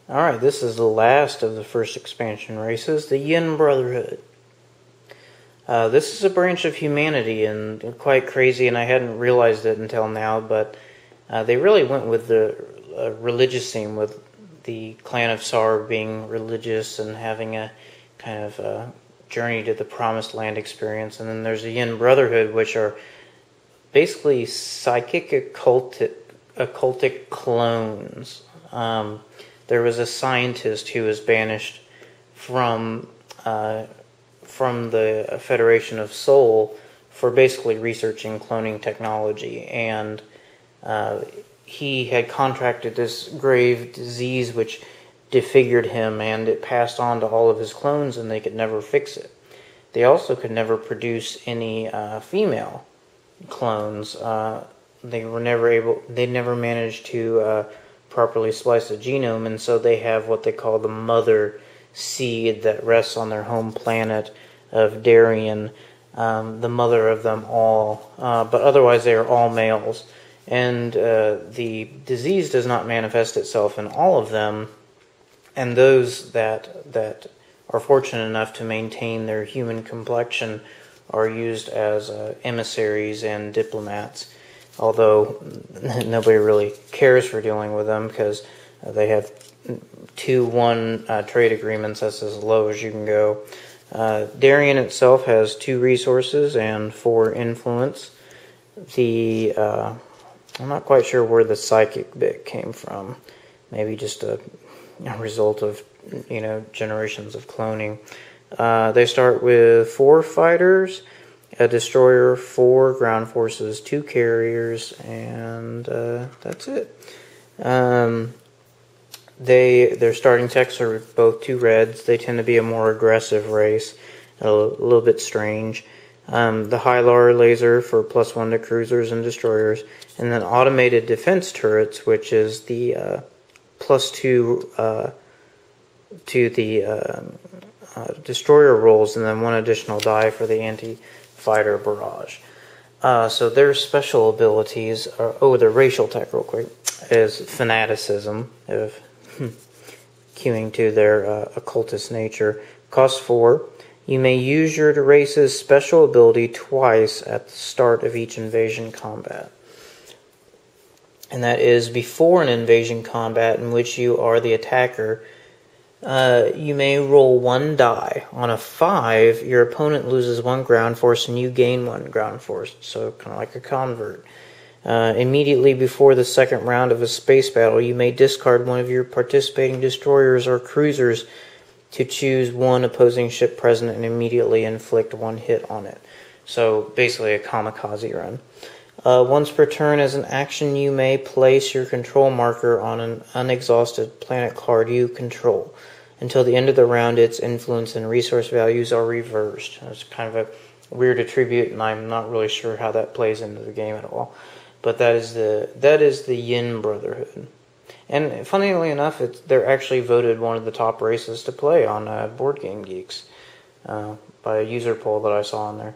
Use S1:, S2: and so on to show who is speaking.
S1: Alright, this is the last of the first expansion races, the Yin Brotherhood. This is a branch of humanity, and quite crazy, and I hadn't realized it until now, but they really went with the religious theme, with the clan of Sar being religious and having a kind of journey to the Promised Land experience. And then there's the Yin Brotherhood, which are basically psychic occultic clones. There was a scientist who was banished from the Federation of Soul for basically researching cloning technology, and he had contracted this grave disease which disfigured him, and it passed on to all of his clones, and they could never fix it. They also could never produce any female clones. They never managed to properly slice the genome, and so they have what they call the mother seed that rests on their home planet of Darien, the mother of them all, but otherwise they are all males, and the disease does not manifest itself in all of them, and those that are fortunate enough to maintain their human complexion are used as emissaries and diplomats, although nobody really cares for dealing with them because they have 2-1 trade agreements. That's as low as you can go. Darien itself has 2 resources and 4 influence. I'm not quite sure where the psychic bit came from. Maybe just a result of generations of cloning. They start with 4 fighters, a destroyer, 4 ground forces, 2 carriers, and that's it. Their starting techs are both 2 reds. They tend to be a more aggressive race, a little bit strange. The Hylar laser for +1 to cruisers and destroyers, and then automated defense turrets, which is the +2 to the destroyer rolls, and then 1 additional die for the anti-fighter barrage. So their special abilities are, their racial tech real quick, is fanaticism, of queuing to their occultist nature. Cost 4. You may use your race's special ability twice at the start of each invasion combat. And that is before an invasion combat in which you are the attacker. You may roll 1 die. On a 5, your opponent loses 1 ground force and you gain 1 ground force. So kind of like a convert. Immediately before the second round of a space battle, you may discard one of your participating destroyers or cruisers to choose 1 opposing ship present and immediately inflict 1 hit on it. So basically a kamikaze run. Once per turn as an action, you may place your control marker on an unexhausted planet card you control. Until the end of the round, its influence and resource values are reversed. It's kind of a weird attribute, and I'm not really sure how that plays into the game at all. But that is the Yin Brotherhood. And funnily enough, they're actually voted one of the top races to play on Board Game Geeks by a user poll that I saw on there.